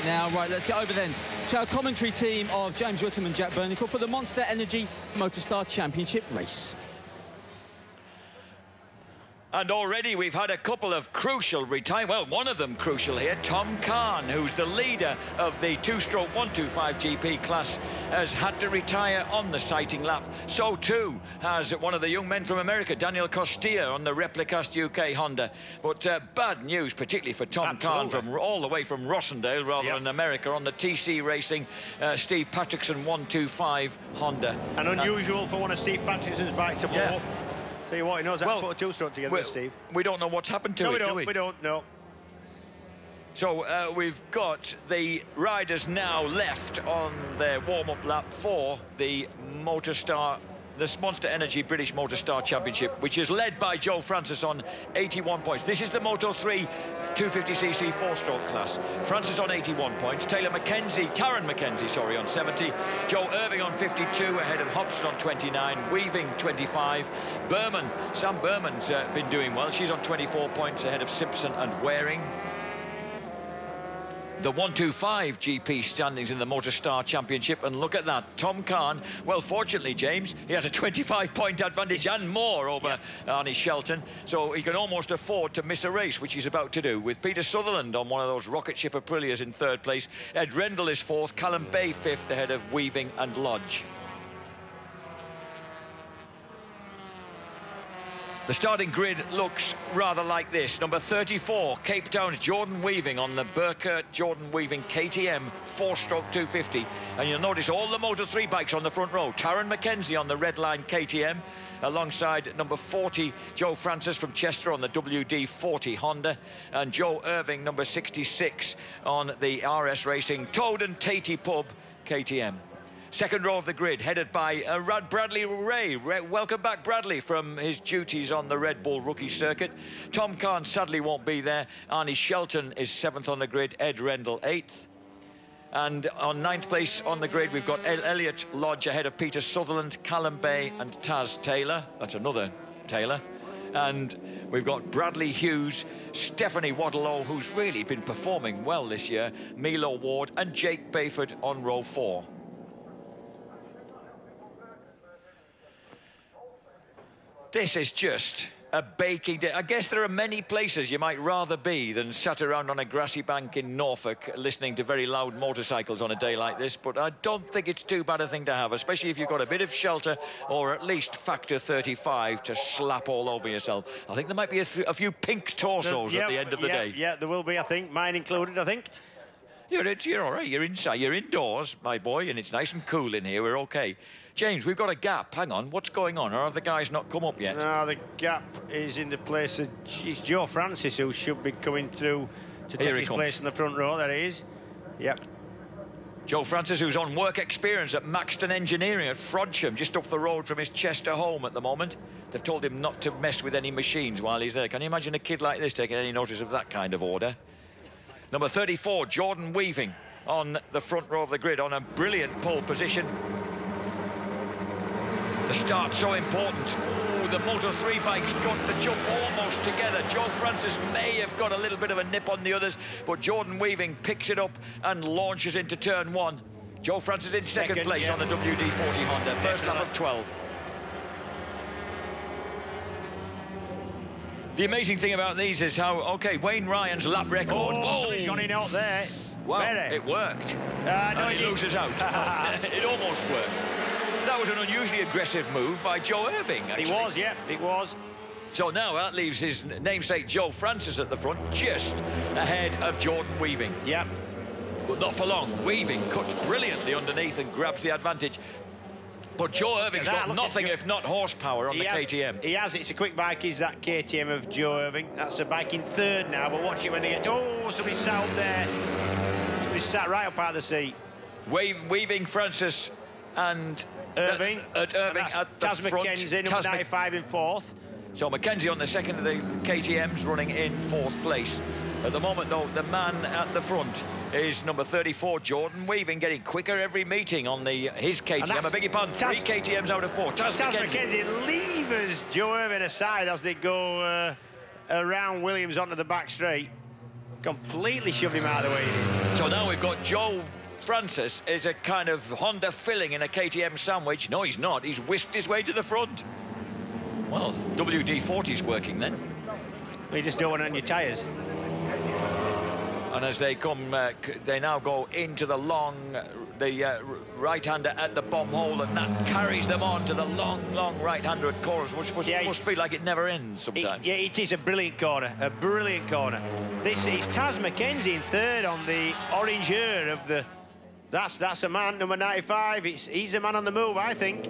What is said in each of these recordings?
now. Right, let's get over then to our commentary team of James Whittam and Jack Bernicle for the Monster Energy Motostar Championship race. And already we've had a couple of crucial retirements. Well, one of them crucial here. Tom Kahn, who's the leader of the two-stroke 125 GP class, has had to retire on the sighting lap. So too has one of the young men from America, Daniel Costilla, on the Replicast UK Honda. But bad news, particularly for Tom Kahn, from all the way from Rossendale, rather than America, on the TC Racing Steve Patrickson 125 Honda. And unusual for one of Steve Patrickson's bikes to blow. Tell you what, he knows how to put a two-stroke together, Steve. We don't know what's happened to it, do we? We don't know. So we've got the riders now left on their warm-up lap for the Motostar, this Monster Energy British Motostar Championship, which is led by Joe Francis on 81 points. This is the Moto3 250cc four-stroke class. Francis on 81 points. Taron McKenzie, sorry, on 70. Joe Irving on 52, ahead of Hobson on 29. Weaving 25. Sam Berman's been doing well. She's on 24 points, ahead of Simpson and Waring. The 125 GP standings in the Motostar Championship, and look at that, Tom Kahn. Well, fortunately, James, he has a 25-point advantage and more over Arnie Shelton, so he can almost afford to miss a race, which he's about to do, with Peter Sutherland on one of those rocket ship Aprilias in third place. Ed Rendell is fourth, Callum Bay fifth, ahead of Weaving and Lodge. The starting grid looks rather like this. Number 34, Cape Town's Jordan Weaving on the Burkert Jordan Weaving KTM 4-stroke 250. And you'll notice all the Moto3 bikes on the front row. Taron McKenzie on the Redline KTM, alongside number 40, Joe Francis from Chester on the WD-40 Honda, and Joe Irving, number 66, on the RS Racing Toad and Tatey Pub KTM. Second row of the grid, headed by Bradley Ray. Welcome back, Bradley, from his duties on the Red Bull rookie circuit. Tom Kahn sadly won't be there. Arnie Shelton is 7th on the grid, Ed Rendell 8th. And on 9th place on the grid, we've got Elliot Lodge ahead of Peter Sutherland, Callum Bay and Taz Taylor. That's another Taylor. And we've got Bradley Hughes, Stephanie Waddlow, who's really been performing well this year, Milo Ward and Jake Bayford on row 4. This is just a baking day. I guess there are many places you might rather be than sat around on a grassy bank in Norfolk listening to very loud motorcycles on a day like this, but I don't think it's too bad a thing to have, especially if you've got a bit of shelter or at least factor 35 to slap all over yourself. I think there might be a few pink torsos at the end of the day. Yeah, there will be, I think. Mine included, I think. You're all right. You're inside. You're indoors, my boy, and it's nice and cool in here. We're okay. James, we've got a gap. Hang on, what's going on? Or have the guys not come up yet? No, the gap is in the place of... It's Joe Francis who should be coming through to take his place in the front row. There he is. Yep. Joe Francis, who's on work experience at Maxton Engineering at Frodsham, just up the road from his Chester home at the moment. They've told him not to mess with any machines while he's there. Can you imagine a kid like this taking any notice of that kind of order? Number 34, Jordan Weaving, on the front row of the grid, on a brilliant pole position. The start so important. Oh, the Moto3 bikes got the jump almost together. Joe Francis may have got a little bit of a nip on the others, but Jordan Weaving picks it up and launches into turn 1. Joe Francis in second place on the WD-40 Honda. First lap of 12. The amazing thing about these is how, okay, Wayne Ryan's lap record. Oh, somebody's gone in out there. Wow, it worked. No, and he loses out. It almost worked. That was an unusually aggressive move by Joe Irving, actually. He was, yeah, it was. So now that leaves his namesake Joe Francis at the front, just ahead of Jordan Weaving. Yeah. But not for long. Weaving cuts brilliantly underneath and grabs the advantage. But Joe Irving's got nothing if not horsepower on the KTM. He has. It's a quick bike, is that KTM of Joe Irving. That's a bike in third now, but watch it when they get... Oh, somebody sat up there. Somebody sat right up out of the seat. Weaving, Francis and... Irving. At Irving at the Taz front. McKenzie, number 95 in fourth. So McKenzie on the second of the KTMs, running in fourth place. At the moment, though, the man at the front is number 34, Jordan Weaving, getting quicker every meeting on his KTM. I beg your pardon, 3 KTMs out of 4. Taz McKenzie levers Joe Irving aside as they go around Williams onto the back straight. completely shoved him out of the way. So now we've got Joe Francis is a kind of Honda filling in a KTM sandwich. No, he's not. He's whisked his way to the front. Well, WD-40's working then. You just don't want it on your tyres. And as they come, they now go into the long, right-hander at the bomb hole, and that carries them on to the long, right-hander at Chorus, which must feel like it never ends sometimes. Yeah, it is a brilliant corner, a brilliant corner. This is Taz McKenzie in third on the orange ear of the... That's a man, number 95. He's a man on the move, I think.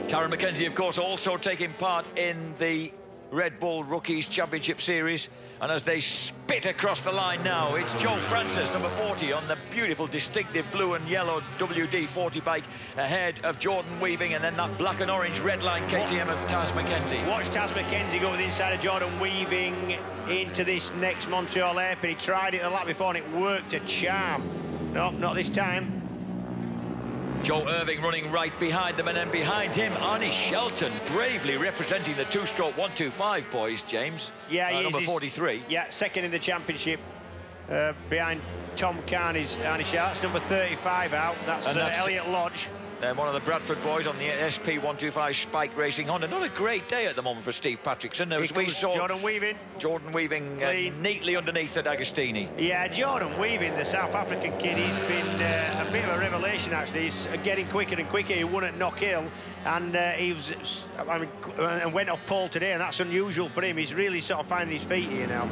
Taron McKenzie, of course, also taking part in the Red Bull Rookies Championship Series. And as they spit across the line now, it's Joe Francis, number 40, on the beautiful, distinctive blue and yellow WD-40 bike, ahead of Jordan Weaving, and then that black and orange red line KTM of Taz McKenzie. Watch Taz McKenzie go with the inside of Jordan Weaving into this next Montreal hairpin. He tried it the lap before and it worked a charm. No, not this time. Joe Irving running right behind them, and then behind him, Arnie Shelton, bravely representing the two-stroke 125 boys, James. Yeah, number 43. Yeah, second in the championship, behind Tom Carney's Arnie Shelton. That's number 35 out. That's Elliot Lodge. One of the Bradford boys on the SP125 Spike Racing Honda. Not a great day at the moment for Steve Patrickson. As we saw Jordan Weaving. Jordan Weaving neatly underneath at Agostini. Yeah, Jordan Weaving, the South African kid, he's been a bit of a revelation, actually. He's getting quicker and quicker. He won at Knockhill, and and went off pole today, and that's unusual for him. He's really sort of finding his feet here now.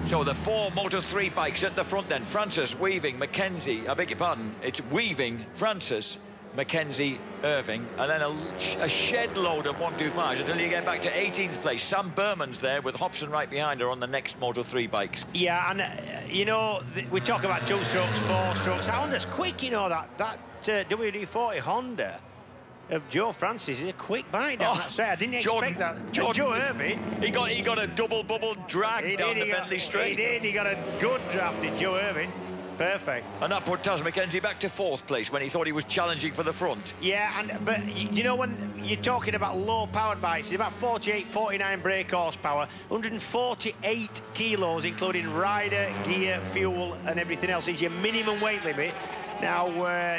So the four Moto3 bikes at the front then. Francis, Weaving, McKenzie, I beg your pardon, it's Weaving, Francis, McKenzie, Irving, and then a shed load of 125s until you get back to 18th place. Sam Berman's there with Hobson right behind her on the next Moto3 bikes. Yeah, and you know, we talk about 2 strokes, 4 strokes. That Honda's quick, you know, that WD-40 Honda of Joe Francis is a quick bite down that straight. I didn't expect that. Joe Irving, he got a double bubble drag down the Bentley straight. He did. He got a good draft in Joe Irving. Perfect. And that put Taz McKenzie back to 4th place when he thought he was challenging for the front. Yeah, but you know, when you're talking about low-powered bikes, it's about 48, 49 brake horsepower, 148 kilos, including rider, gear, fuel, and everything else is your minimum weight limit. Now,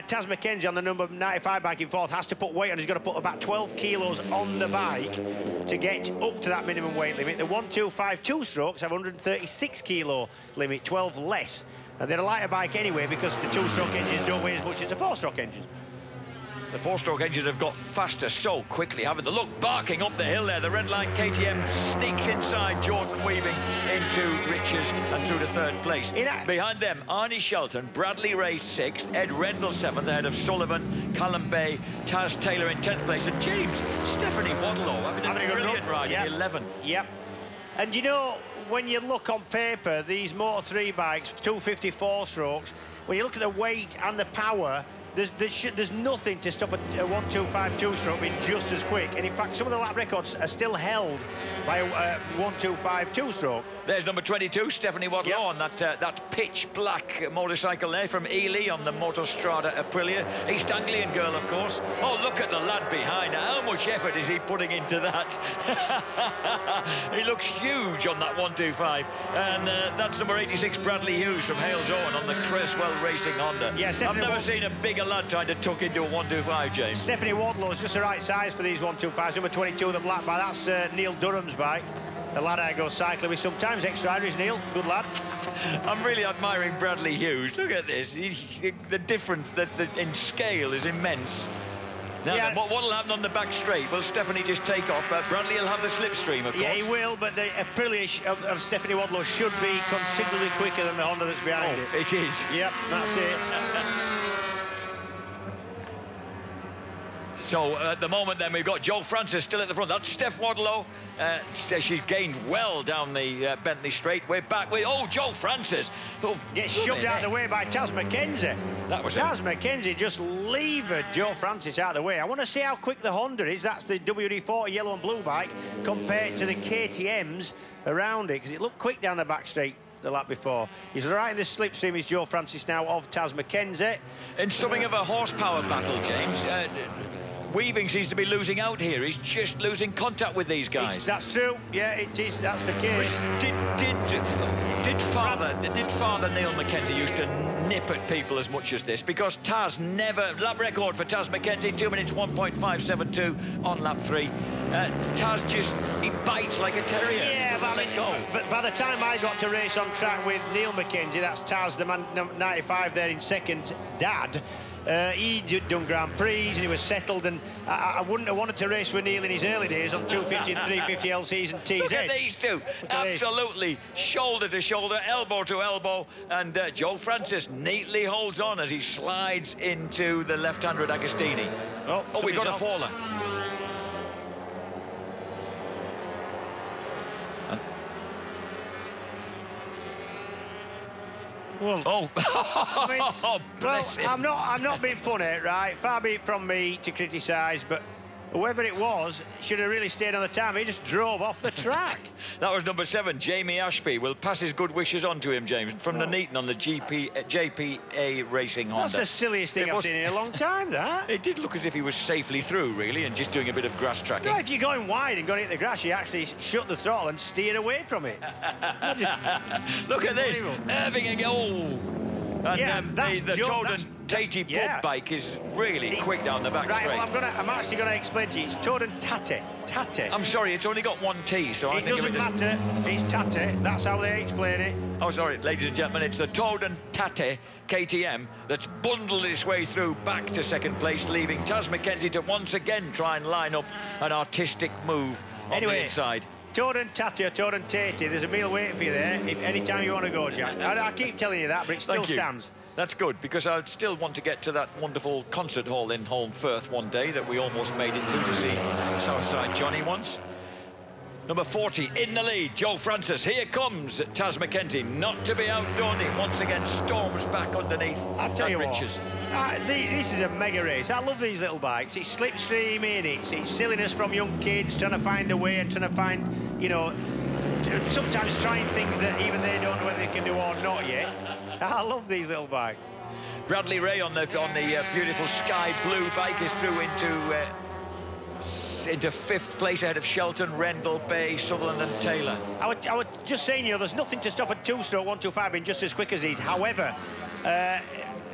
Taz McKenzie on the number 95 bike in 4th has to put weight on. He's got to put about 12 kilos on the bike to get up to that minimum weight limit. The 125 two-strokes have 136 kilo limit, 12 less. And they're a lighter bike anyway because the 2-stroke engines don't weigh as much as the 4-stroke engines. The 4-stroke engines have got faster so quickly, haven't they? Look, barking up the hill there. The red line KTM sneaks inside Jordan Weaving into Riches and through to 3rd place. Behind them, Arnie Shelton, Bradley Ray 6th, Ed Rendell 7th, ahead of Sullivan, Callum Bay, Taz Taylor in 10th place, and James, Stephanie Wadlow having a brilliant ride in 11th. Yep. And you know, when you look on paper, these Moto3 bikes, 254 strokes, when you look at the weight and the power, there's nothing to stop a 125 two-stroke being just as quick. And in fact, some of the lap records are still held by a 125 two-stroke. There's number 22, Stephanie Wadlow, on that pitch black motorcycle there from Ely on the Motostrada Aprilia. East Anglian girl, of course. Oh, look at the lad behind her. How much effort is he putting into that? He looks huge on that 125. And that's number 86, Bradley Hughes from Hales Owen on the Creswell Racing Honda. Yeah, I've never seen a bigger lad trying to tuck into a 125, James. Stephanie Wadlow is just the right size for these 125s. Number 22, the black bike. That's Neil Durham's bike. The lad I go cycling with sometimes. Ex-riders, Neil. Good lad. I'm really admiring Bradley Hughes. Look at this. The difference in scale is immense. Now, what will happen on the back straight? Will Stephanie just take off? Bradley will have the slipstream, of course. Yeah, he will, but the Aprilia of Stephanie Wadlow should be considerably quicker than the Honda that's behind it. It is. Yep, that's it. So at the moment then we've got Joe Francis still at the front. That's Steph Wadlow. She's gained well down the Bentley straight. We're back with Joe Francis. Gets shoved out of the way by Taz McKenzie. That was Taz McKenzie just levered Joe Francis out of the way. I want to see how quick the Honda is. That's the WD-40 yellow and blue bike compared to the KTMs around it, because it looked quick down the back straight the lap before. He's right in the slipstream is Joe Francis now of Taz McKenzie. In something of a horsepower battle, James. Weaving seems to be losing out here. He's just losing contact with these guys. That's true. Yeah, it is. That's the case. Did Father Neil Mackenzie used to nip at people as much as this? Because Taz never... Lap record for Taz Mackenzie, 2 minutes 1.572 on lap 3. Taz just... He bites like a terrier. Yeah, but by the time I got to race on track with Neil Mackenzie, that's Taz, the man 95 there in second, dad. He'd done Grand Prix and he was settled, and I wouldn't have wanted to race with Neil in his early days on 250 and 350 LCs and TZ. Look at these two, absolutely shoulder to shoulder, elbow to elbow, and Joe Francis neatly holds on as he slides into the left-hander Agostini. Oh, we got a faller. Well, I mean, bless him. I'm not being funny, right? Far be it from me to criticise, but whoever it was should have really stayed on the time. He just drove off the track. That was number 7, Jamie Ashby. We'll pass his good wishes on to him, James, from Nuneaton on the JPA Racing Honda. That's the silliest thing I've seen in a long time, that. It did look as if he was safely through, really, and just doing a bit of grass tracking. No, if you're going wide and going to hit the grass, you actually shut the throttle and steer away from it. Look at this, Irving and and yeah, the Toden Tatey Bud bike is really quick down the back straight. Well, I'm actually going to explain to you. It's Toden Tate. I'm sorry, it's only got 1 T, so I think it doesn't matter. It's Tate. That's how they explain it. Oh, sorry, ladies and gentlemen, it's the Toden Tate KTM that's bundled its way through back to second place, leaving Taz Mackenzie to once again try and line up an artistic move on the inside. Toden Tate or Toden Tatey, there's a meal waiting for you there if any time you want to go, Jack. I keep telling you that, but it still stands. That's good, because I still want to get to that wonderful concert hall in Holmfirth one day that we almost made it to see Southside Johnny once. Number 40 in the lead, Joe Francis. Here comes Taz Mackenzie, not to be outdone. He once again storms back underneath. I'll tell you what, this is a mega race. I love these little bikes. It's slipstreaming, it's silliness from young kids trying to find a way and trying to find, you know, sometimes trying things that even they don't know whether they can do or not yet. I love these little bikes. Bradley Ray on the beautiful sky blue bike is through into 5th place ahead of Shelton, Rendell, Bay, Sutherland and Taylor. I would just saying, you know, there's nothing to stop a 2-stroke 125 being just as quick as these. However,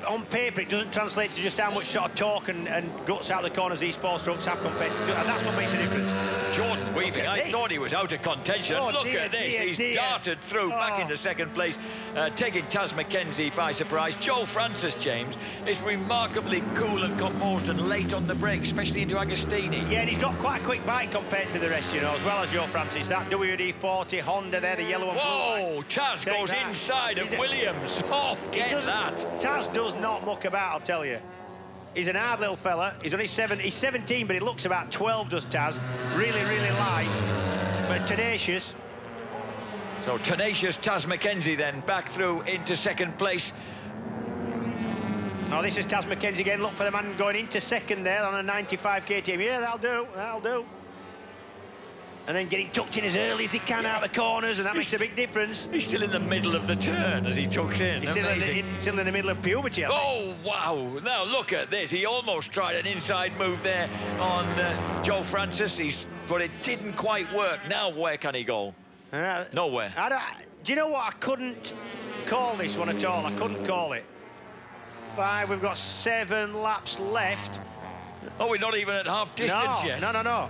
on paper it doesn't translate to just how much sort of torque and guts out the corners these 4-strokes have compared to, and that's what makes a difference. Jordan Weaving, I thought he was out of contention. Look at this, he's darted through back into second place, taking Taz Mackenzie by surprise. Joe Francis, James, is remarkably cool and composed and late on the brake, especially into Agostini. Yeah, and he's got quite a quick bike compared to the rest, you know, as well as Joe Francis. That WD-40 Honda there, the yellow and blue. Whoa, Taz goes inside of Williams. Oh, get that. Taz does not muck about, I'll tell you. He's an hard little fella. He's only 17, but he looks about 12, does Taz. Really, really light, but tenacious. So tenacious Taz Mackenzie then back through into second place. Oh, this is Taz Mackenzie again. Look for the man going into second there on a 95 KTM. Yeah, that'll do. And then getting tucked in as early as he can out the corners, and that makes a big difference. He's still in the middle of the turn as he tucks in. He's still in the middle of puberty, I think. Oh, wow. Now, look at this. He almost tried an inside move there on Joe Francis, but it didn't quite work. Now, where can he go? Nowhere. Do you know what? I couldn't call this one at all. I couldn't call it. 5, we've got 7 laps left. Oh, we're not even at half distance yet. No.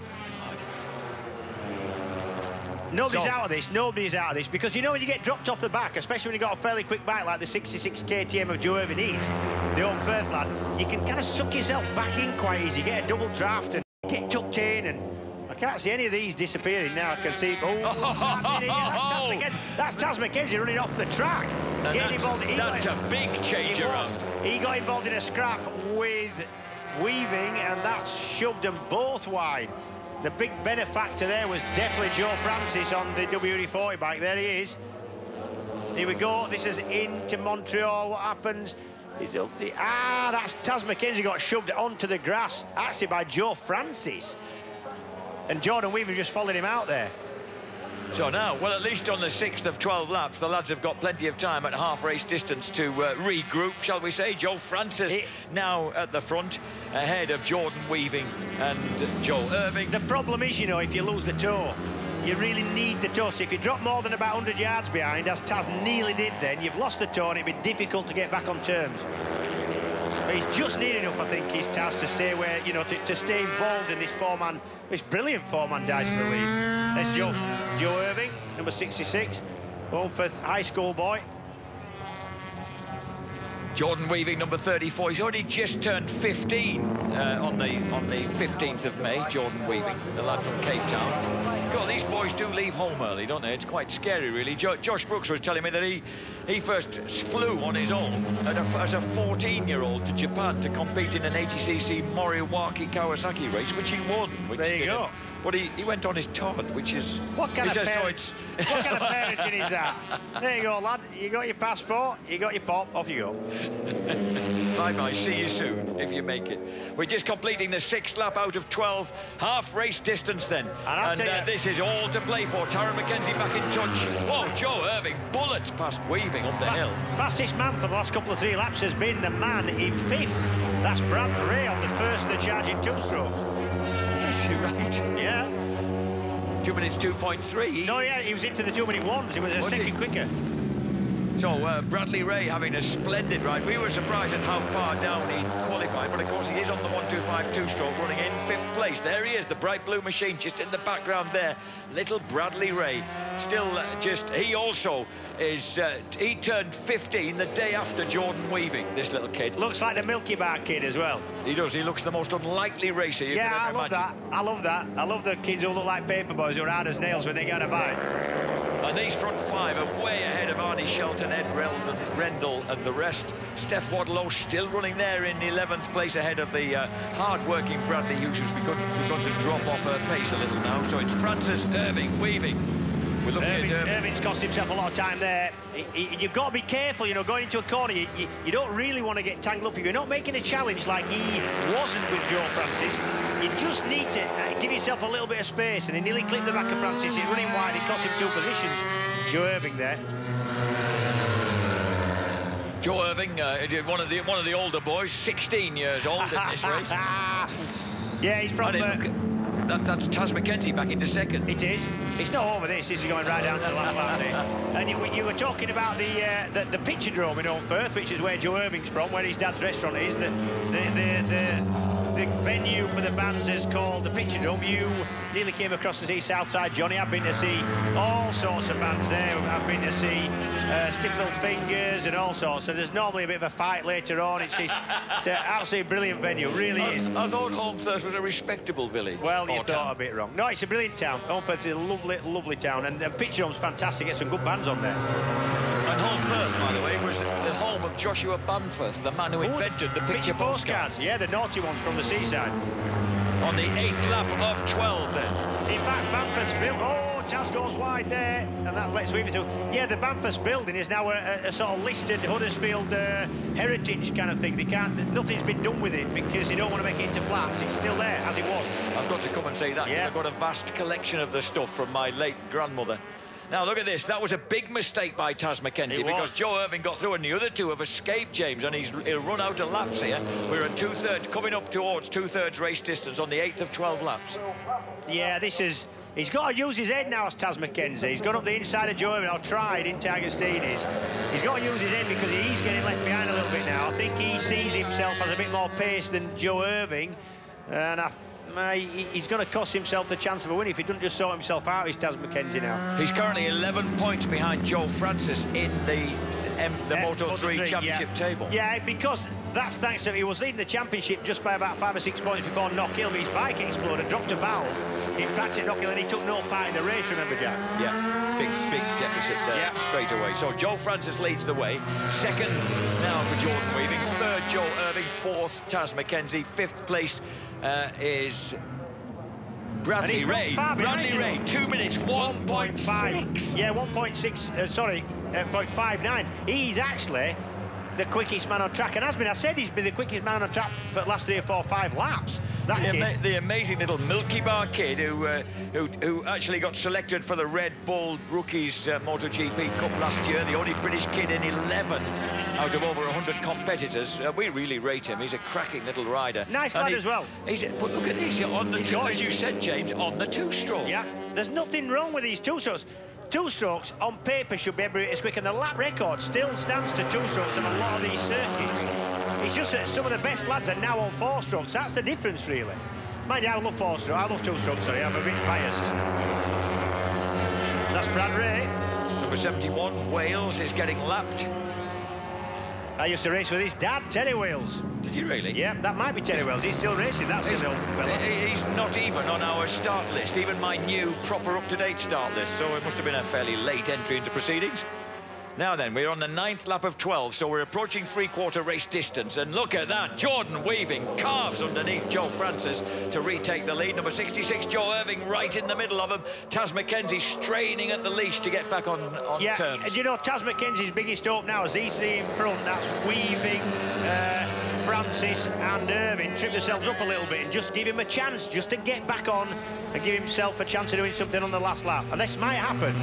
Nobody's out of this, because you know when you get dropped off the back, especially when you've got a fairly quick bike like the 66 KTM of Joe Irvin is, the old Firth lad, you can kind of suck yourself back in quite easy, you get a double draft and get tucked in, and I can't see any of these disappearing now. I can see, that's Taz Mackenzie running off the track. That's a big change around. He got involved in a scrap with Weaving, and that shoved them both wide. The big benefactor there was definitely Joe Francis on the WD-40 bike. There he is. Here we go. This is into Montreal. What happens? That's Taz Mackenzie got shoved onto the grass, actually by Joe Francis. And Jordan Weaver just followed him out there. So now, well, at least on the 6th of 12 laps, the lads have got plenty of time at half-race distance to regroup, shall we say. Joe Francis now at the front, ahead of Jordan Weaving and Joe Irving. The problem is, you know, if you lose the toe, you really need the toe. So if you drop more than about 100 yards behind, as Taz nearly did then, you've lost the toe and it'd be difficult to get back on terms. But he's just near enough, I think, he's Taz, to stay where, you know, to stay involved in this four-man, this brilliant four-man dice for the lead. There's Joe Irving, number 66, Holmfirth High School boy. Jordan Weaving, number 34. He's already just turned 15 on the 15th of May, Jordan Weaving, the lad from Cape Town. God, these boys do leave home early, don't they? It's quite scary, really. Josh Brooks was telling me that he first flew on his own as a 14-year-old to Japan to compete in an 80cc Moriwaki Kawasaki race, which he won. There you go. But he went on his Todd, which is... What kind of parenting is that? There you go, lad. You got your passport, you got your pop, off you go. Bye-bye, see you soon, if you make it. We're just completing the 6th lap out of 12, half-race distance then. And this is all to play for. Tara McKenzie back in touch. Whoa, Joe Irving, bullets past Weaving up the hill. Fastest man for the last couple of 3 laps has been the man in 5th. That's Brad Ray on the first of the charging 2 strokes. Is he right? Yeah. 2 minutes 2.3. No, yeah, he was into the 2-minute ones. He was a second quicker. So Bradley Ray having a splendid ride. We were surprised at how far down he qualified, but of course he is on the 1:25 2-stroke, running in 5th place. There he is, the bright blue machine just in the background there. Little Bradley Ray, still he also is, he turned 15 the day after Jordan Weaving, this little kid. Looks like the Milky Bar kid as well. He does, he looks the most unlikely racer you could ever imagine. That. I love that. I love the kids who look like paper boys who are hard as nails when they get on a bike. And these front 5 are way ahead of Arnie Shelton, Ed Rendell and the rest. Steph Wadlow still running there in 11th place ahead of the hard-working Bradley Hughes, who's begun to drop off her pace a little now. So it's Francis, Irving, Weaving. We're looking at Irving's cost himself a lot of time there. You've got to be careful, you know, going into a corner. You don't really want to get tangled up. If you're not making a challenge like he wasn't with Joe Francis, you just need to give yourself a little bit of space. And he nearly clipped the back of Francis. He's running wide. It cost him 2 positions. Joe Irving there. Joe Irving, one of the older boys, 16 years old in this race. Yeah, he's from... That's Taz McKenzie back into 2nd. It is. It's not over this. This is going right down to the last lap there. And you were talking about the Picturedrome in Holmfirth, which is where Joe Irving's from, where his dad's restaurant is. The venue for the bands is called the Picturedome. You nearly came across to see Southside Johnny. I've been to see all sorts of bands there. I've been to see Stiff Little Fingers and all sorts. So there's normally a bit of a fight later on. It's an absolutely brilliant venue, really is. I thought Holmfirth was a respectable village. Well, you thought a bit wrong. No, it's a brilliant town. Holmfirth is a lovely, lovely town, and Picturedome's fantastic. Get some good bands on there. And Holmfirth, by the way, was the home of Joshua Bamforth, the man who invented the picture postcards. Yeah, the naughty ones from the seaside. On the 8th lap of 12, then. In fact, Bamforth's built... Oh, Taz goes wide there, and that lets Weaving through. Yeah, the Bamforth's building is now a sort of listed Huddersfield heritage kind of thing. Nothing's been done with it because they don't want to make it into flats. It's still there, as it was. I've got to come and say that. Yeah. I've got a vast collection of the stuff from my late grandmother. Now, look at this. That was a big mistake by Taz McKenzie because Joe Irving got through and the other 2 have escaped, James, and he'll run out of laps here. We're at 2/3, coming up towards 2/3 race distance on the 8th of 12 laps. Yeah, this is... He's got to use his head now as Taz McKenzie. He's gone up the inside of Joe Irving. I'll try it in Agostini's. He's got to use his head because he's getting left behind a little bit now. I think he sees himself as a bit more pace than Joe Irving. And he's going to cost himself the chance of a win if he doesn't just sort himself out. He's Taz McKenzie now. He's currently 11 points behind Joe Francis in the Moto3 championship table. Yeah, because that's thanks to he was leading the championship just by about 5 or 6 points before Knockhill. His bike exploded, dropped a valve in practice at Knockhill, and he took no part in the race, remember, Jack? Yeah, big deficit there straight away. So Joe Francis leads the way. 2nd now for Jordan Weaving. 3rd, Joe Irving. 4th, Taz McKenzie. 5th place is Bradley Ray. Bradley Ray, 2 minutes, 1.6. Yeah, 1.6, sorry, 0.59. He's actually the quickest man on track, and has been. I said he's been the quickest man on track for the last 3 or 4 or 5 laps. The amazing little Milky Bar kid who actually got selected for the Red Bull Rookies MotoGP Cup last year, the only British kid in 11 out of over 100 competitors. We really rate him. He's a cracking little rider. Nice lad as well. But look at this, on the two, as you said, James, on the 2-stroke. Yeah, there's nothing wrong with these 2-strokes. 2-strokes on paper should be every bit as quick, and the lap record still stands to 2-strokes on a lot of these circuits. It's just that some of the best lads are now on 4-strokes. That's the difference, really. Mind you, I love 4-strokes. I love 2-strokes, sorry. I'm a bit biased. That's Brad Ray. Number 71, Wales, is getting lapped. I used to race with his dad, Terry Wales. Did you really? Yeah, that might be Terry Wales. He's still racing. That's his old fella. He's not even on our start list, even my new proper up-to-date start list, so it must have been a fairly late entry into proceedings. Now then, we're on the 9th lap of 12, so we're approaching 3/4 race distance, and look at that, Jordan Weaving carves underneath Joe Francis to retake the lead. Number 66, Joe Irving, right in the middle of him. Taz McKenzie straining at the leash to get back on terms. And you know, Taz McKenzie's biggest hope now is these 3 in front. That's Weaving, Francis and Irving. Trip themselves up a little bit and just give him a chance just to get back on and give himself a chance of doing something on the last lap. And this might happen.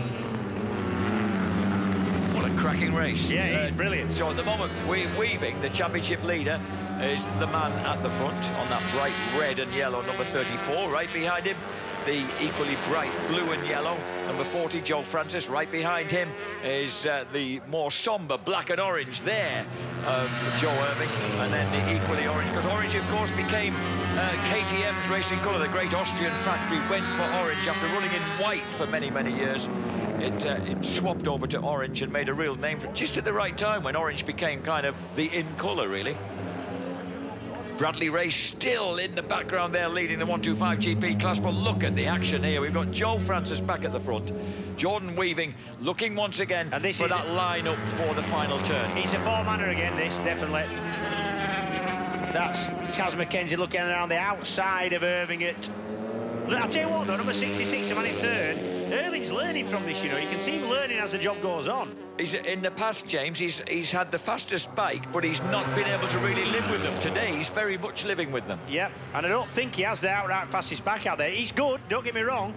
What a cracking race. Yeah, he's brilliant. So at the moment, Weaving, the championship leader, is the man at the front on that bright red and yellow number 34. Right behind him, the equally bright blue and yellow number 40, Joe Francis. Right behind him is the more somber black and orange there, Joe Irving. And then the equally orange, because orange, of course, became KTM's racing colour. The great Austrian factory went for orange after running in white for many, many years. It swapped over to orange and made a real name for it just at the right time when orange became kind of the in colour, really. Bradley Ray still in the background there, leading the 125 GP class, but look at the action here. We've got Joe Francis back at the front, Jordan Weaving looking once again for that line-up for the final turn. He's a 4-manner again, this, definitely. That's Taz McKenzie looking around the outside of Irving at... I'll tell you what, though, number 66, the man in 3rd. Irving's learning from this, you know. You can see him learning as the job goes on. In the past, James, he's had the fastest bike, but he's not been able to really live with them. Today, he's very much living with them. Yep, and I don't think he has the outright fastest bike out there. He's good, don't get me wrong.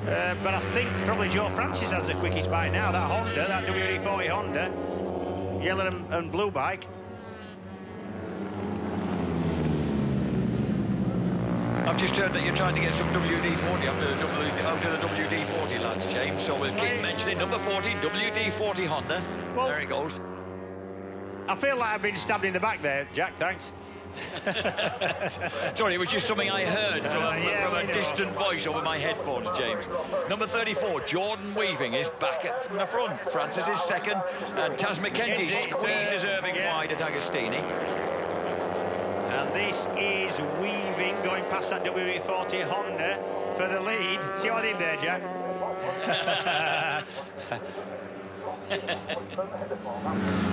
But I think probably Joe Francis has the quickest bike now. That Honda, that WD-40 Honda, yellow and blue bike. I've just heard that you're trying to get some WD-40 out of the WD-40 lads, James. So we'll keep mentioning number 40, WD-40 Honda. Well, there it goes. I feel like I've been stabbed in the back there, Jack, thanks. Sorry, it was just something I heard from a distant voice over my headphones, James. Number 34, Jordan Weaving, is back from the front. Francis is second, and Taz McKenzie squeezes Irving wide at Agostini. And this is Weaving going past that WD-40 Honda for the lead. See what I did there, Jack?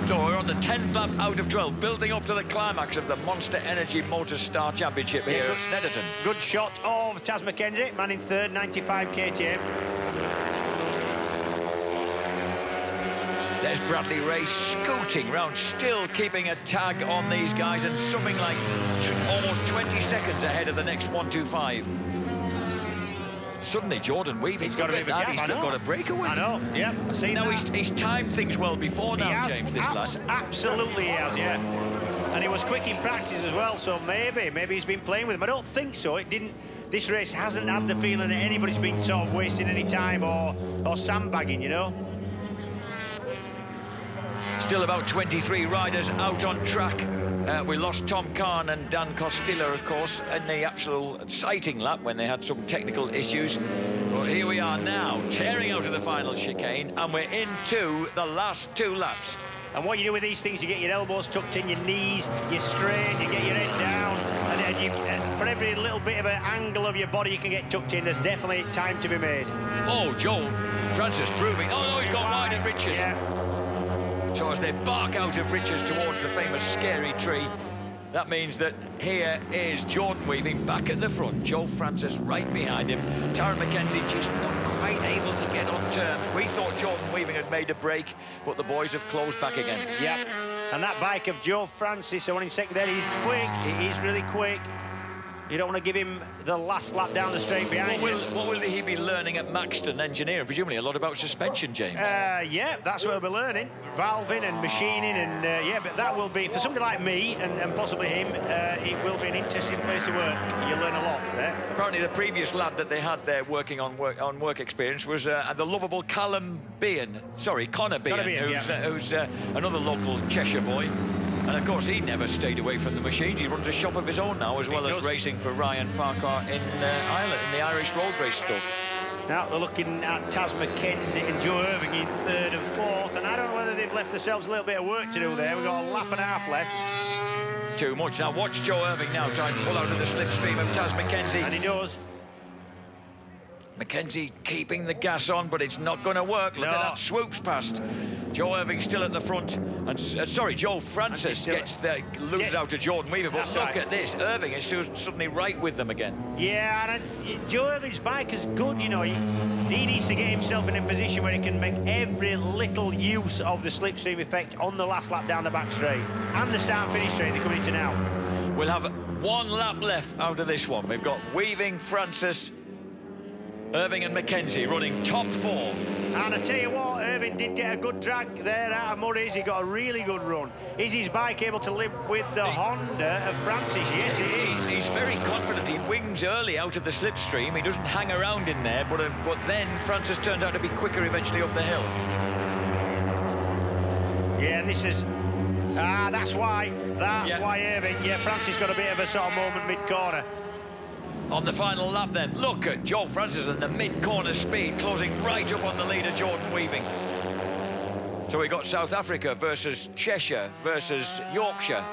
So we're on the 10th lap out of 12, building up to the climax of the Monster Energy Motostar Championship here at Snetterton. Good shot of Taz McKenzie, man in 3rd, 95 KTM. There's Bradley Ray scooting round, still keeping a tag on these guys, and something like almost 20 seconds ahead of the next 125. Suddenly, Jordan Weaving's got a breakaway. I know, yeah, I've seen that. He's timed things well before now, James, this lad. Absolutely he has, yeah. And he was quick in practice as well, so maybe he's been playing with him. I don't think so. It didn't. This race hasn't had the feeling that anybody's been sort of wasting any time or sandbagging, you know. Still about 23 riders out on track. We lost Tom Kahn and Dan Costilla, of course, in the absolute exciting lap when they had some technical issues. But here we are now, tearing out of the final chicane, and we're into the last 2 laps. And what you do with these things, you get your elbows tucked in, your knees, you strain, you get your head down, and for every little bit of an angle of your body you can get tucked in, there's definitely time to be made. Oh, Joe Francis proving. Oh, no, he's gone wide at Richards. Yeah. So as they bark out of Richards towards the famous scary tree, that means that here is Jordan Weaving back at the front, Joe Francis right behind him, Tara McKenzie just not quite able to get on terms. We thought Jordan Weaving had made a break, but the boys have closed back again. Yep. And that bike of Joe Francis, the one in second there, he's quick. He is really quick. You don't want to give him the last lap down the straight behind him. What will he be learning at Maxton Engineering? Presumably a lot about suspension, James. Yeah, that's what he'll be learning. Valving and machining, and yeah, but that will be, for somebody like me, and possibly him, it will be an interesting place to work. You'll learn a lot there. Apparently the previous lad that they had there working on work experience was the lovable Connor Bean, who's another local Cheshire boy. And of course, he never stayed away from the machines. He runs a shop of his own now, as well as racing for Ryan Farquhar in Ireland, in the Irish road race stuff. Now we're looking at Taz McKenzie and Joe Irving in third and fourth, and I don't know whether they've left themselves a little bit of work to do there. We've got a lap and a half left. Too much. Now watch Joe Irving now try and pull out of the slipstream of Taz McKenzie. And he does. McKenzie keeping the gas on, but it's not going to work. Look at that, swoops past. Joe Irving still at the front, and sorry, Joe Francis loses out to Jordan Weaver. But look at this, Irving is suddenly right with them again. Yeah, and Joe Irving's bike is good, you know. He needs to get himself in a position where he can make every little use of the slipstream effect on the last lap down the back straight and the start-finish straight they're coming into now. We'll have one lap left out of this one. We've got Weaving, Francis, Irving and McKenzie running top four. And I tell you what, Irving did get a good drag there out of Murray's. He got a really good run. Is his bike able to live with the Honda of Francis? Yes, it is. He's very confident. He wings early out of the slipstream. He doesn't hang around in there, but then Francis turns out to be quicker eventually up the hill. Yeah, this is... that's why. That's why Irving... Yeah, Francis got a bit of a sort of moment mid-corner. On the final lap then, look at Joe Francis and the mid-corner speed, closing right up on the leader, Jordan Weaving. So we got South Africa versus Cheshire versus Yorkshire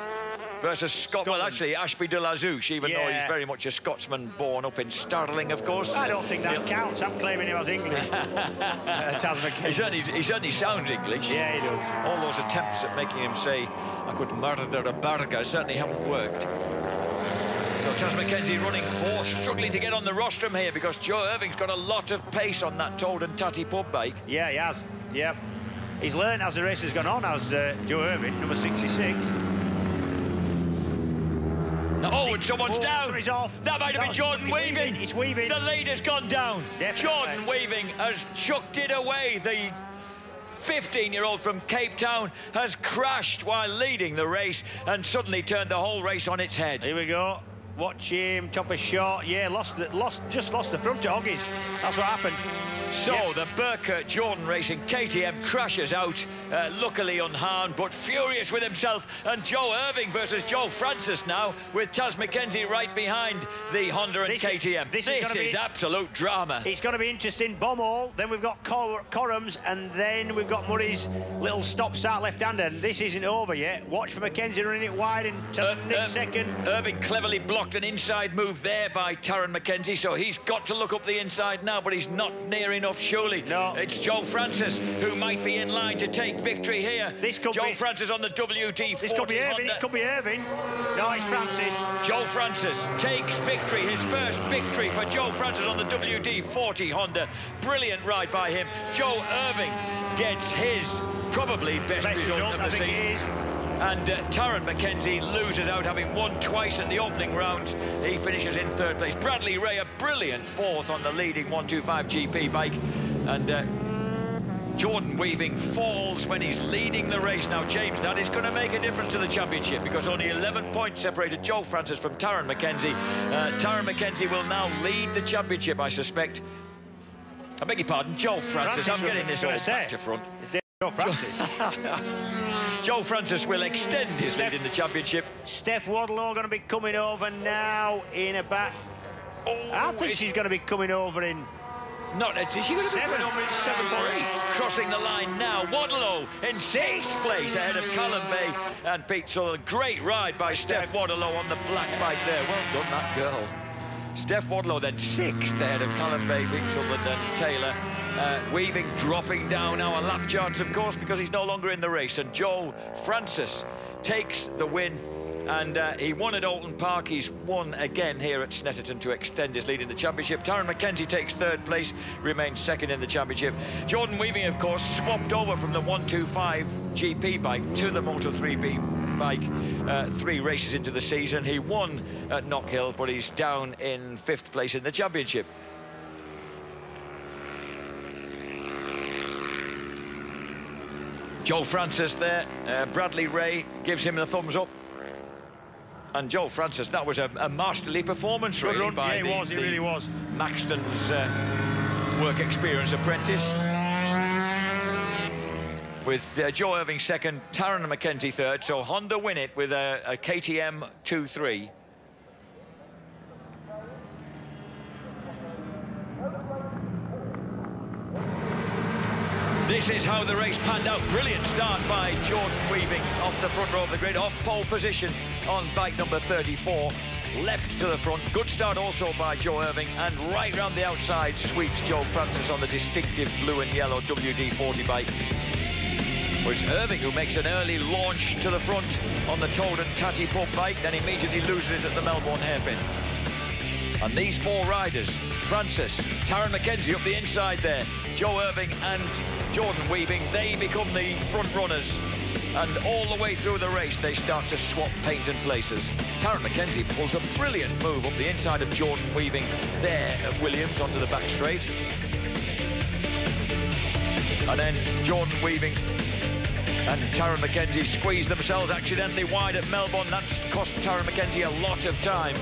versus Scotland. Well, actually, Ashby de la Zouche, even though he's very much a Scotsman born up in Stirling, of course. I don't think that counts. I'm claiming he was English. Taz McKenzie. He certainly sounds English. Yeah, he does. All those attempts at making him say, I could murder a burger, certainly haven't worked. So Taz McKenzie running fourth, struggling to get on the rostrum here because Joe Irving's got a lot of pace on that Toad and Tatty pub bike. Yeah, he has. Yep. He's learned as the race has gone on, as Joe Irving, number 66. Oh, and someone's down. Off. That might have been Jordan Weaving. It's Weaving. The leader's gone down. Definitely. Jordan Weaving has chucked it away. The 15-year-old from Cape Town has crashed while leading the race and suddenly turned the whole race on its head. Here we go. Watch him, top of short. Yeah, just lost the front to Hoggies. That's what happened. So the Burkert Jordan Racing KTM crashes out, luckily unharmed, but furious with himself. And Joe Irving versus Joe Francis now, with Taz McKenzie right behind the Honda and KTM. This is absolute drama. It's going to be interesting. Bommel, then we've got Corrams, and then we've got Murray's little stop-start left-hander. And this isn't over yet. Watch for McKenzie running it wide into Nick second. Irving cleverly blocked an inside move there by Taron McKenzie, so he's got to look up the inside now, but he's not near enough, surely. No. It's Joe Francis who might be in line to take victory here. This could Joe Francis on the WD-40. This could be Irving. It could be Irving. No, it's Francis. Joe Francis takes victory, his first victory for Joe Francis on the WD-40 Honda. Brilliant ride by him. Joe Irving gets his probably best result of the season. It is. And Taron McKenzie loses out, having won twice at the opening round. He finishes in third place. Bradley Ray, a brilliant fourth on the leading 125 GP bike. And Jordan Weaving falls when he's leading the race. Now, James, that is going to make a difference to the championship because only 11 points separated Joe Francis from Taron McKenzie. Taron McKenzie will now lead the championship, I suspect. I beg your pardon, Joe Francis. I'm getting this all back to front. Joe Francis. Joe Francis will extend his lead in the championship. Steph Wadlow going to be coming over now in about... I think she's going to be coming over in... Is she going to be coming over in 7 or 8? Crossing the line now. Wadlow in 6th place ahead of Callum Bay and Pete Sutherland. Great ride by Steph Wadlow on the black bike there. Well done, that girl. Steph Wadlow then 6th ahead of Callum Bay, Pete Sutherland and Taylor. Weaving dropping down our lap charts, of course, because he's no longer in the race. And Joe Francis takes the win And he won at Alton Park. He's won again here at Snetterton to extend his lead in the championship. Taron Mackenzie takes 3rd place, remains 2nd in the championship. Jordan Weaving, of course, swapped over from the 125 GP bike to the Moto3B bike 3 races into the season. He won at Knockhill, but he's down in 5th place in the championship. Joe Francis there, Bradley Ray gives him the thumbs up. And Joe Francis, that was a masterly performance, really, by he really was. Maxton's work experience apprentice. With Joe Irving 2nd, Taron Mackenzie 3rd, so Honda win it with a KTM 2-3. This is how the race panned out. Brilliant start by Jordan Weaving off the front row of the grid, off pole position on bike number 34. Leapt to the front. Good start also by Joe Irving, and right round the outside sweeps Joe Francis on the distinctive blue and yellow WD-40 bike. Well, it's Irving who makes an early launch to the front on the Toad and Tatty Pub bike, then immediately loses it at the Melbourne hairpin. And these 4 riders, Francis, Taron Mackenzie up the inside there, Joe Irving and Jordan Weaving, they become the front runners. And all the way through the race, they start to swap paint and places. Taron Mackenzie pulls a brilliant move up the inside of Jordan Weaving there at Williams onto the back straight. And then Jordan Weaving and Taron Mackenzie squeeze themselves accidentally wide at Melbourne. That's cost Taron Mackenzie a lot of time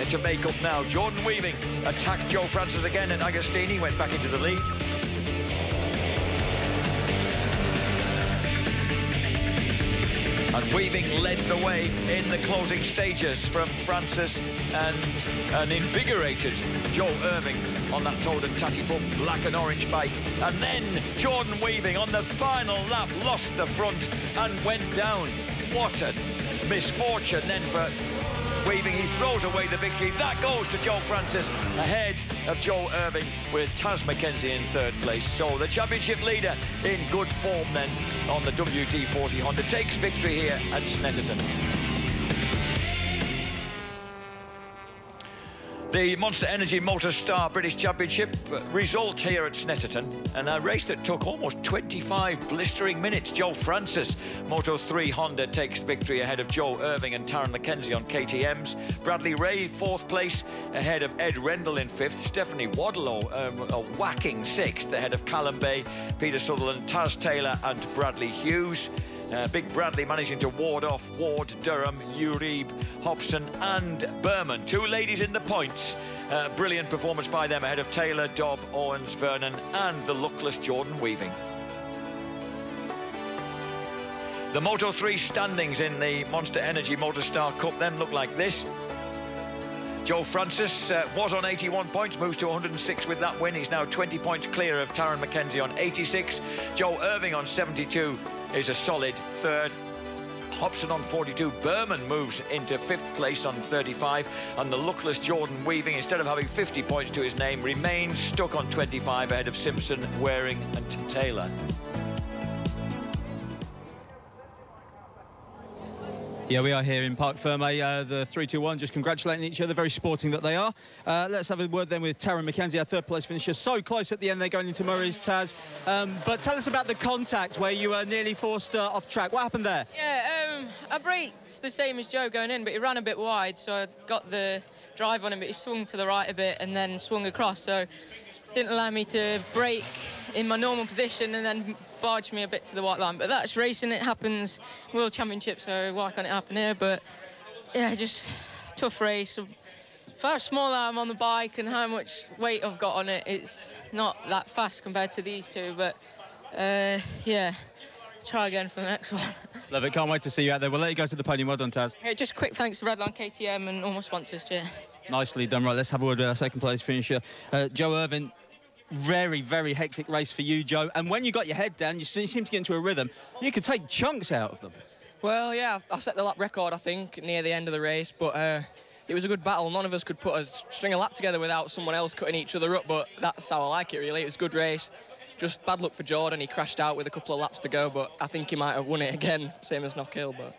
to make up now. Jordan Weaving attacked Joe Francis again at Agostini, went back into the lead. And Weaving led the way in the closing stages from Francis, and an invigorated Joe Irving on that Toad and Tatty Pub black and orange bike. And then Jordan Weaving on the final lap lost the front and went down. What a misfortune then for Weaving. He throws away the victory. That goes to Joe Francis ahead of Joe Irving, with Taz Mackenzie in 3rd place. So the championship leader in good form then on the WD-40 Honda takes victory here at Snetterton. The Monster Energy Motostar British Championship result here at Snetterton, and a race that took almost 25 blistering minutes. Joe Francis, Moto3 Honda, takes victory ahead of Joe Irving and Taron Mackenzie on KTMs. Bradley Ray, 4th place, ahead of Ed Rendell in 5th. Stephanie Wadlow, a whacking 6th, ahead of Callum Bay, Peter Sutherland, Taz Taylor and Bradley Hughes. Big Bradley managing to ward off Ward, Durham, Uribe, Hobson and Berman. 2 ladies in the points. Brilliant performance by them ahead of Taylor, Dobb, Owens, Vernon and the luckless Jordan Weaving. The Moto3 standings in the Monster Energy Motostar Cup then look like this. Joe Francis was on 81 points, moves to 106 with that win. He's now 20 points clear of Taron Mackenzie on 86. Joe Irving on 72 is a solid 3rd. Hobson on 42. Berman moves into 5th place on 35. And the luckless Jordan Weaving, instead of having 50 points to his name, remains stuck on 25 ahead of Simpson, Waring and Taylor. Yeah, we are here in Parc Ferme, the 3-2-1, just congratulating each other, very sporting that they are. Let's have a word then with Taron Mackenzie, our 3rd place finisher. So close at the end, they're going into Murray's, Taz. But tell us about the contact where you were nearly forced off track. What happened there? Yeah, I braked the same as Joe going in, but he ran a bit wide, so I got the drive on him, but he swung to the right a bit and then swung across, so didn't allow me to brake in my normal position and then barged me a bit to the white line. But that's racing, it happens, World Championship, so why can't it happen here? But yeah, just tough race. For how small I'm on the bike and how much weight I've got on it, it's not that fast compared to these 2, but yeah, try again for the next one. Love it, can't wait to see you out there. We'll let you go to the podium. Well done, Taz. Yeah, just quick thanks to Redline, KTM and all my sponsors, cheers. Nicely done. Right, let's have a word with our 2nd place finisher, Joe Irving. Very, very hectic race for you, Joe. And when you got your head down, you seem to get into a rhythm. You could take chunks out of them. Well, yeah, I set the lap record, I think, near the end of the race. But it was a good battle. None of us could put a string of lap together without someone else cutting each other up. But that's how I like it, really. It was a good race. Just bad luck for Jordan. He crashed out with a couple of laps to go. But I think he might have won it again, same as Knockhill. But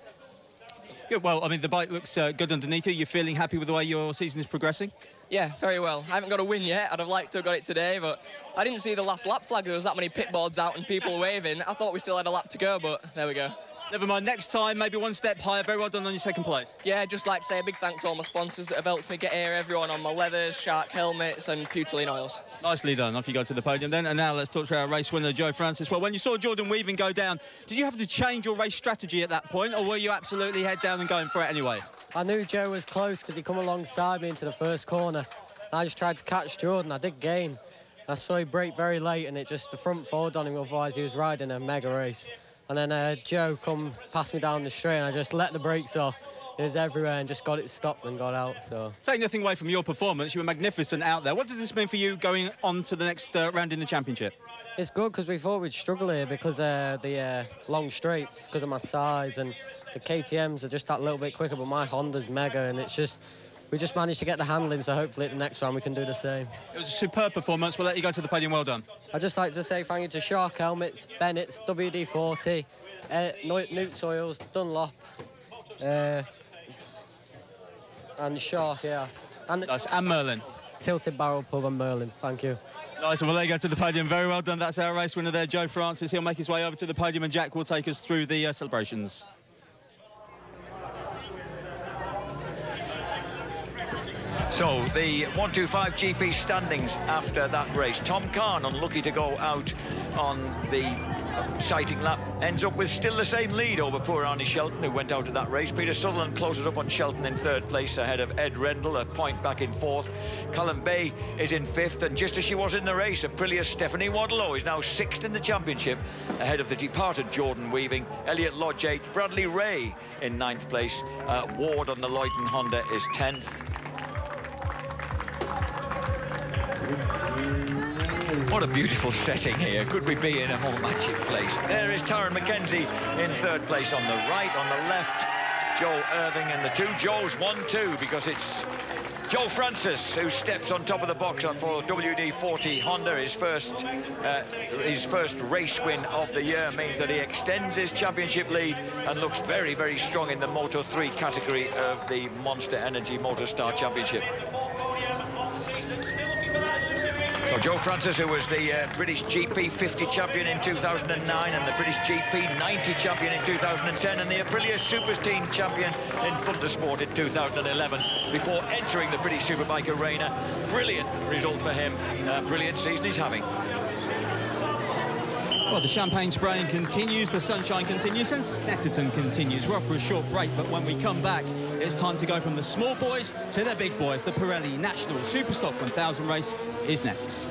Good. Well, I mean, the bike looks good underneath you. You're feeling happy with the way your season is progressing? Yeah, very well. I haven't got a win yet. I'd have liked to have got it today, but I didn't see the last lap flag. There was that many pit boards out and people waving. I thought we still had a lap to go, but there we go. Never mind, next time, maybe one step higher. Very well done on your second place. Yeah, I'd just like to say a big thank to all my sponsors that have helped me get here, everyone on my leathers, Shark helmets and Puteline oils. Nicely done. Off you go to the podium then. And now let's talk to our race winner, Joe Francis. Well, when you saw Jordan Weaving go down, did you have to change your race strategy at that point, or were you absolutely head down and going for it anyway? I knew Joe was close because he come alongside me into the first corner. I just tried to catch Jordan. I did gain. I saw he brake very late and it just the front forward on him, otherwise he was riding a mega race. And then Joe come past me down the straight and I just let the brakes off. It was everywhere and just got it stopped and got out. So take nothing away from your performance, you were magnificent out there. What does this mean for you going on to the next round in the championship? It's good because we thought we'd struggle here because the long straights, because of my size, and the KTMs are just that little bit quicker, but my Honda's mega, and it's just we just managed to get the handling, so hopefully at the next round we can do the same. It was a superb performance. We'll let you go to the podium. Well done. I'd just like to say thank you to Shark Helmets, Bennett's, WD-40, Newt's Oils, Dunlop, and Shark, yeah. Nice. And Merlin. Tilted Barrel Pub and Merlin. Thank you. Nice, well, there you go to the podium. Very well done. That's our race winner there, Joe Francis. He'll make his way over to the podium and Jack will take us through the celebrations. So the 125 GP standings after that race. Tom Kahn, unlucky to go out on the sighting lap, ends up with still the same lead over poor Arnie Shelton, who went out of that race. Peter Sutherland closes up on Shelton in third place ahead of Ed Rendell, a point back in fourth. Callum Bay is in fifth, and just as she was in the race, Aprilia's Stephanie Wadlow is now sixth in the championship ahead of the departed Jordan Weaving. Elliot Lodge eighth, Bradley Ray in ninth place. Ward on the Leyton Honda is 10th. What a beautiful setting here. Could we be in a more magic place? There is Taron McKenzie in third place on the right. On the left, Joe Irving, and the two Joes 1-2 because it's Joe Francis who steps on top of the box for WD-40 Honda. His first race win of the year means that he extends his championship lead and looks very, very strong in the Moto3 category of the Monster Energy Motostar Championship. So Joe Francis, who was the British GP 50 champion in 2009 and the British GP 90 champion in 2010 and the Aprilia Supers Team champion in Thundersport in 2011 before entering the British Superbike arena. Brilliant result for him. Brilliant season he's having. Well, the champagne spraying continues, the sunshine continues, and Snetterton continues. We're off for a short break, but when we come back, it's time to go from the small boys to the big boys. The Pirelli National Superstock 1000 race is next.